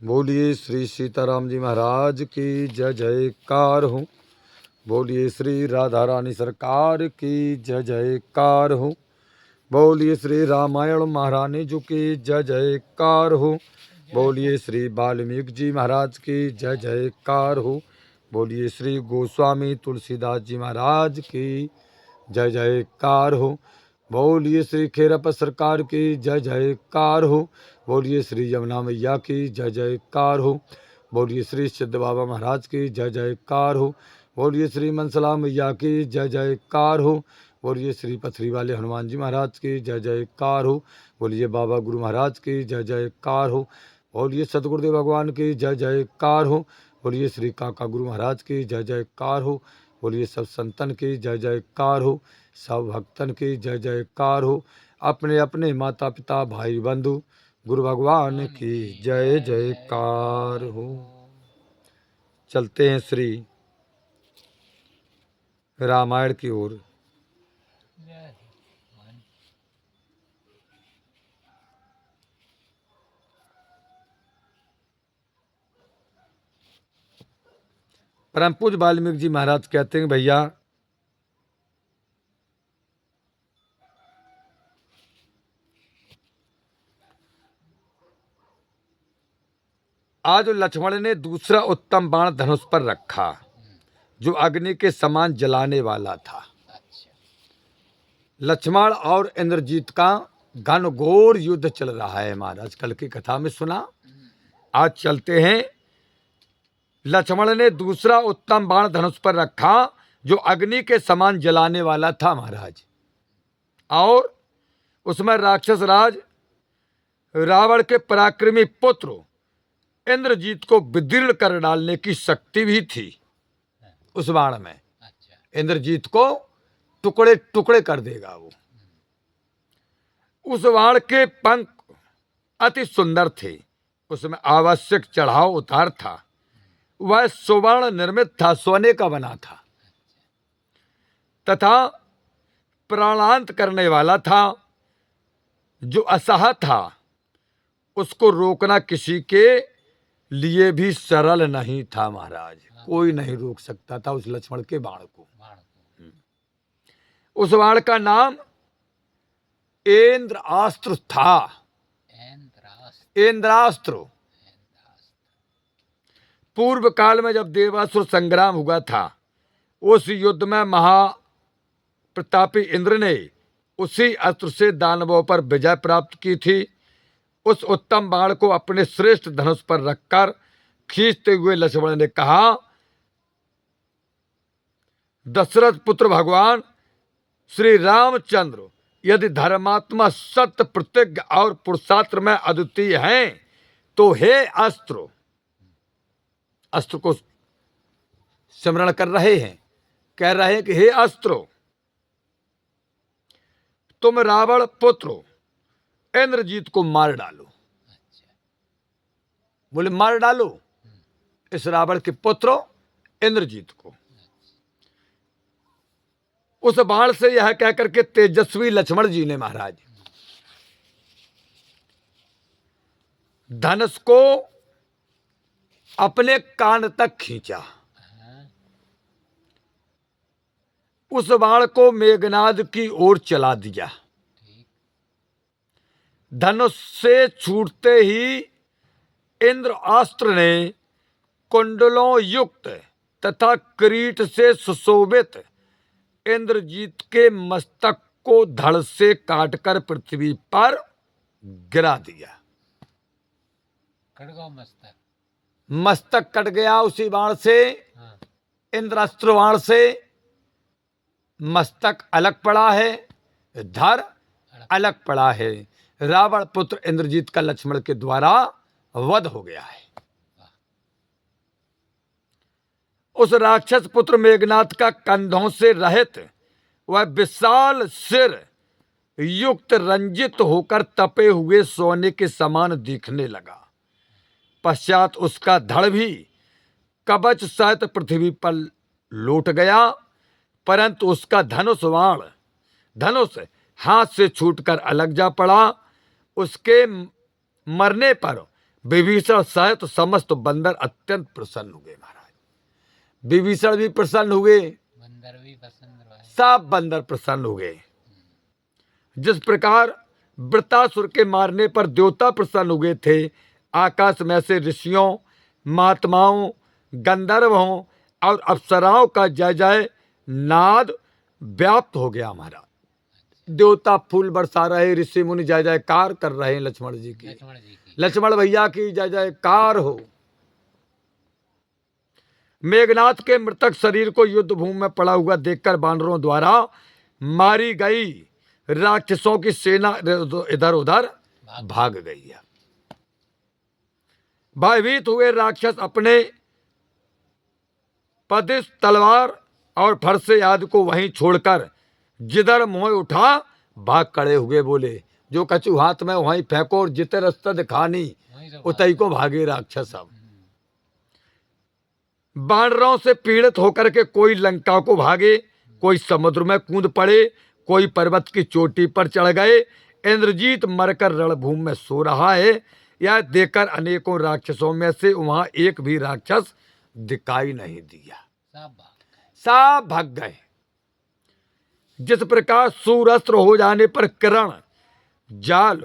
बोलिए श्री सीताराम जी महाराज की जय जयकार हो। बोलिए श्री राधा रानी सरकार की जय जयकार हो। बोलिए श्री रामायण महारानी जी की जय जयकार हो। बोलिए श्री वाल्मीकि जी महाराज की जय जयकार हो। बोलिए श्री गोस्वामी तुलसीदास जी महाराज की जय जयकार हो। बोलिए श्री खेरप सरकार की जय जयकार हो। बोलिए श्री यमुना मैया की जय जयकार हो। बोलिए श्री सिद्ध बाबा महाराज की जय जयकार हो। बोलिए श्री मनसला मैया की जय जयकार हो। बोलिए श्री पथरी वाले हनुमान जी महाराज की जय जयकार हो। बोलिए बाबा गुरु महाराज की जय जयकार हो। बोलिए सतगुरुदेव भगवान की जय जयकार हो। बोलिए श्री काका गुरु महाराज की जय जयकार हो। बोलिए सब संतन की जय जयकार हो। सब भक्तन की जय जयकार हो। अपने अपने माता पिता भाई बंधु गुरु भगवान की जय जयकार हो। चलते हैं श्री रामायण की ओर। परम पूज्य वाल्मीकि जी महाराज कहते हैं भैया आज लक्ष्मण ने दूसरा उत्तम बाण धनुष पर रखा जो अग्नि के समान जलाने वाला था। लक्ष्मण और इंद्रजीत का घनघोर युद्ध चल रहा है। महाराज कल की कथा में सुना। आज चलते हैं। लक्ष्मण ने दूसरा उत्तम बाण धनुष पर रखा जो अग्नि के समान जलाने वाला था महाराज, और उसमें राक्षस राज रावण के पराक्रमी पुत्र इंद्रजीत को विदीर्ण कर डालने की शक्ति भी थी उस बाण में। इंद्रजीत को टुकड़े टुकड़े कर देगा वो। उस बाण के पंख अति सुंदर थे, उसमें आवश्यक चढ़ाव उतार था। वह सुवर्ण निर्मित था, सोने का बना था तथा प्राणांत करने वाला था। जो असह था उसको रोकना किसी के लिए भी सरल नहीं था महाराज। कोई नहीं रोक सकता था उस लक्ष्मण के बाण को। उस बाण का नाम इंद्रास्त्र था। इंद्रास्त्र। पूर्व काल में जब देवासुर संग्राम हुआ था, उस युद्ध में महाप्रतापी इंद्र ने उसी अस्त्र से दानवों पर विजय प्राप्त की थी। उस उत्तम बाण को अपने श्रेष्ठ धनुष पर रखकर खींचते हुए लक्ष्मण ने कहा, दशरथ पुत्र भगवान श्री रामचंद्र यदि धर्मात्मा, सत्य प्रतिज्ञ और पुरुषार्थ में अद्वितीय हैं तो हे अस्त्र। अस्त्र को स्मरण कर रहे हैं, कह रहे हैं कि हे अस्त्र, तुम रावण पुत्र इंद्रजीत को मार डालो। बोले मार डालो इस रावण के पुत्र इंद्रजीत को। उस बाण से यह कहकर के तेजस्वी लक्ष्मण जी ने महाराज धनुष को अपने कान तक खींचा। उस बाण को मेघनाद की ओर चला दिया। धनुष से छूटते ही इंद्रास्त्र ने कुंडलों युक्त तथा किरीट से सुशोभित इंद्रजीत के मस्तक को धड़ से काटकर पृथ्वी पर गिरा दिया। मस्तक कट गया उसी बाण से। इंद्रास्त्र बाण से मस्तक अलग पड़ा है, धड़ अलग पड़ा है। रावण पुत्र इंद्रजीत का लक्ष्मण के द्वारा वध हो गया है। उस राक्षस पुत्र मेघनाथ का कंधों से रहित वह विशाल सिर युक्त रंजित होकर तपे हुए सोने के समान दिखने लगा। पश्चात उसका धड़ भी कवच सहित पृथ्वी पर लौट गया, परंतु उसका धनुष हाथ से छूटकर अलग जा पड़ा। उसके मरने पर विभीषण सहित समस्त बंदर अत्यंत प्रसन्न हुए महाराज। विभीषण भी प्रसन्न हुए, बंदर भी प्रसन्न हुए, सब बंदर प्रसन्न हुए। जिस प्रकार वृत्तासुर के मारने पर देवता प्रसन्न हुए थे, आकाश में से ऋषियों, महात्माओं, गंधर्वों और अप्सराओं का जय जय नाद व्याप्त हो गया महाराज। देवता फूल बरसा रहे, ऋषि मुनि जय जयकार कर रहे हैं लक्ष्मण जी की, लक्ष्मण भैया की जय जयकार हो। मेघनाथ के मृतक शरीर को युद्ध भूमि में पड़ा हुआ देखकर वानरों द्वारा मारी गई राक्षसों की सेना इधर उधर भाग गई है। भयभीत हुए राक्षस अपने पदिश, तलवार और फरसे आदि को वहीं छोड़कर जिधर मुंह उठा भाग खड़े हुए। बोले जो कछु हाथ में वहीं फेंको और जिते रास्ता दिखानी उतई को भागे राक्षस। अब वानरों से पीड़ित होकर के कोई लंका को भागे, कोई समुद्र में कूद पड़े, कोई पर्वत की चोटी पर चढ़ गए। इंद्रजीत मरकर रणभूमि में सो रहा है। यह देखकर अनेकों राक्षसों में से वहां एक भी राक्षस दिखाई नहीं दिया, सब भाग गए। जिस प्रकार सूर्यास्त हो जाने पर किरण जाल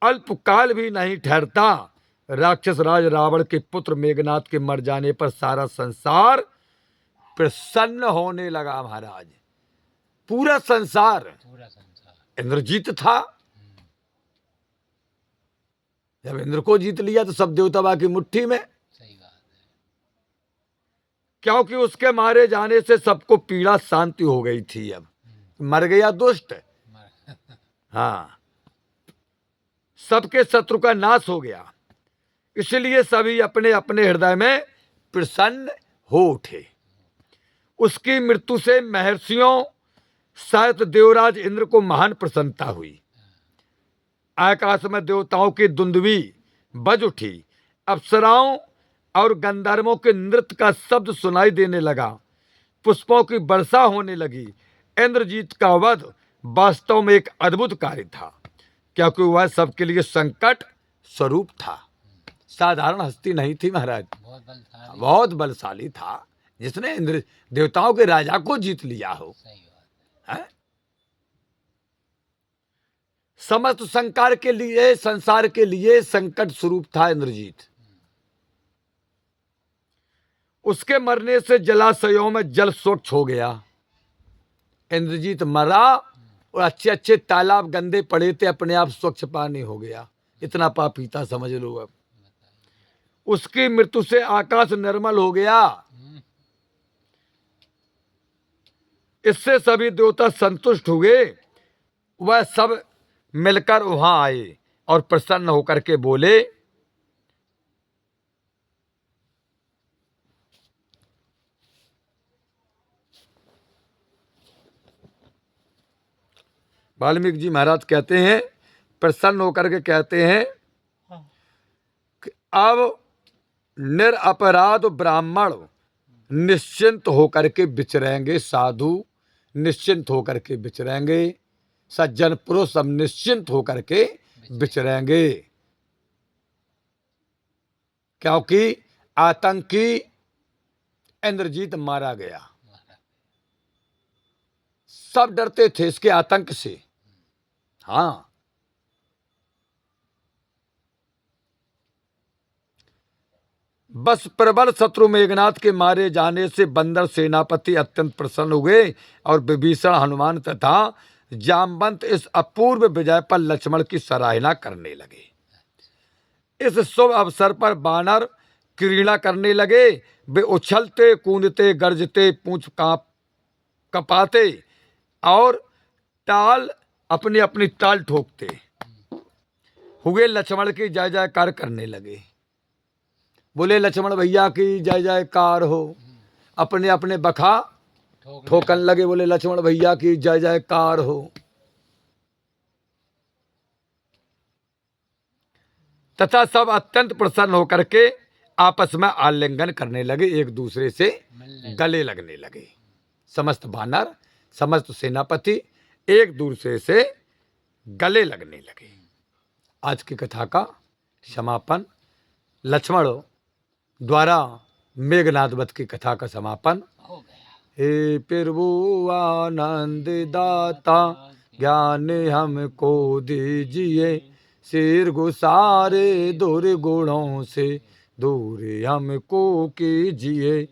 अल्पकाल भी नहीं ठहरता, राक्षस राज रावण के पुत्र मेघनाथ के मर जाने पर सारा संसार प्रसन्न होने लगा महाराज। पूरा संसार इंद्रजीत था। जब इंद्र को जीत लिया तो सब देवता की मुट्ठी में। सही बात है। क्योंकि उसके मारे जाने से सबको पीड़ा शांति हो गई थी। अब मर गया दुष्ट, हाँ, सबके शत्रु का नाश हो गया। इसलिए सभी अपने अपने हृदय में प्रसन्न हो उठे। उसकी मृत्यु से महर्षियों सहित देवराज इंद्र को महान प्रसन्नता हुई। आकाश में देवताओं की दुंदुभी बज उठी, अप्सराओं और गंधर्वों के नृत्य का शब्द सुनाई देने लगा, पुष्पों की वर्षा होने लगी। इंद्रजीत का वध वास्तव में एक अद्भुत कार्य था, क्योंकि वह सबके लिए संकट स्वरूप था। साधारण हस्ती नहीं थी महाराज, बहुत बलशाली था, जिसने इंद्र देवताओं के राजा को जीत लिया हो। है? समस्त संसार के लिए संकट स्वरूप था इंद्रजीत। उसके मरने से जलाशयों में जल स्वच्छ हो गया। इंद्रजीत मरा और अच्छे अच्छे तालाब गंदे पड़े थे, अपने आप स्वच्छ पानी हो गया। इतना पापी था, समझ लो। अब उसकी मृत्यु से आकाश निर्मल हो गया। इससे सभी देवता संतुष्ट हुए। वह सब मिलकर वहां आए और प्रसन्न होकर के बोले, वाल्मीकि जी महाराज कहते हैं, प्रसन्न होकर के कहते हैं कि अब निरपराध ब्राह्मण निश्चिंत होकर के विचरेंगे, साधु निश्चिंत होकर के विचरेंगे, सज्जन पुरुष सब निश्चिंत होकर के विचरेंगे। क्योंकि आतंकी इंद्रजीत मारा गया। सब डरते थे इसके आतंक से। हाँ, बस प्रबल शत्रु मेघनाथ के मारे जाने से बंदर सेनापति अत्यंत प्रसन्न हुए और विभीषण, हनुमान तथा जामवंत इस अपूर्व विजय पर लक्ष्मण की सराहना करने लगे। इस शुभ अवसर पर वानर क्रीड़ा करने लगे। वे उछलते, कूदते, गरजते, पूंछ कपाते और टाल अपनी अपनी टाल ठोकते हुए लक्ष्मण की जय जयकार करने लगे। बोले लक्ष्मण भैया की जय जयकार हो। अपने अपने बखा ठोकन लगे, बोले लक्ष्मण भैया की जय जयकार हो। तथा सब अत्यंत प्रसन्न होकर के आपस में आलिंगन करने लगे, एक दूसरे से गले लगने लगे। समस्त वानर, समस्त सेनापति एक दूसरे से गले लगने लगे। आज की कथा का समापन लक्ष्मण द्वारा मेघनाथ वध की कथा का समापन। हो गया। हे प्रभु आनंद दाता ज्ञान हमको दीजिए, सिर गुसारे दुर्गुणों से दूर हमको कीजिए।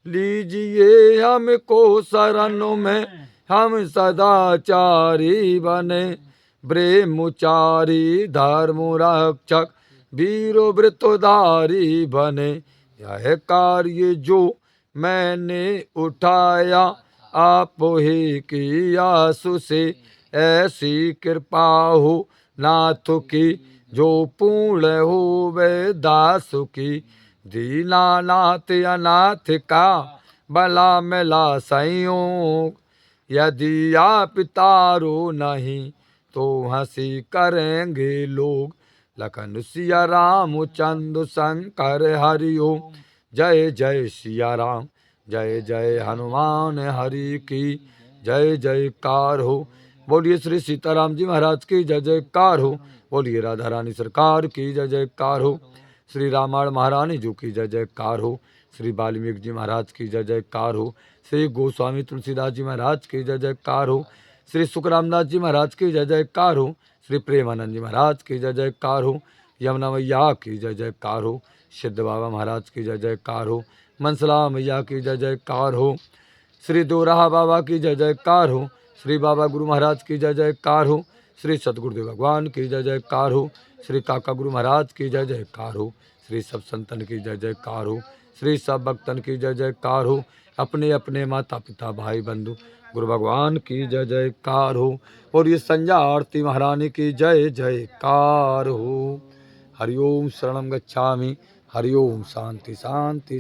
लीजिए हमको शरण में हम सदाचारी बने, ब्रह्मचारी धर्म रक्षक वीरो वृतधारी बने। यह कार्य जो मैंने उठाया आप ही की आसु से, ऐसी कृपा हो नाथ की जो पूर्ण हो वे दासु की। दीनानाथ अनाथ का भला मिला संयोग, यदि आप तारो नहीं तो हंसी करेंगे लोग। लखन सिया राम चंद्र शंकर हरिओम, जय जय सिया राम जय जय हनुमान हरि की जय जयकार हो। बोलिए श्री सीताराम जी महाराज की जय जयकार हो। बोलिए राधा रानी सरकार की जय जयकार हो। श्री रामायण महारानी जी की जय जयकार हो। श्री वाल्मीकि जी महाराज की जय जयकार हो। श्री गोस्वामी तुलसीदास जी महाराज की जय जयकार हो। श्री सुखरामदास जी महाराज की जय जयकार हो। श्री प्रेमानंद जी महाराज की जय जयकार हो। यमुना मैया की जय जयकार हो। सिद्ध बाबा महाराज की जय जयकार हो। मनसला मैया की जय जयकार हो। श्री दोराहा बाबा की जय जयकार हो। श्री बाबा गुरु महाराज की जय जयकार हो। श्री सतगुरुदेव भगवान की जय जयकार हो। श्री काका गुरु महाराज की जय जयकार हो। श्री सब संतन की जय जयकार हो। श्री सब भक्तन की जय जयकार हो। अपने अपने माता पिता भाई बंधु गुरु भगवान की जय जयकार हो। और ये संध्या आरती महारानी की जय जयकार हो। हरिओम शरणम गच्छामि। हरिओम शांति शांति।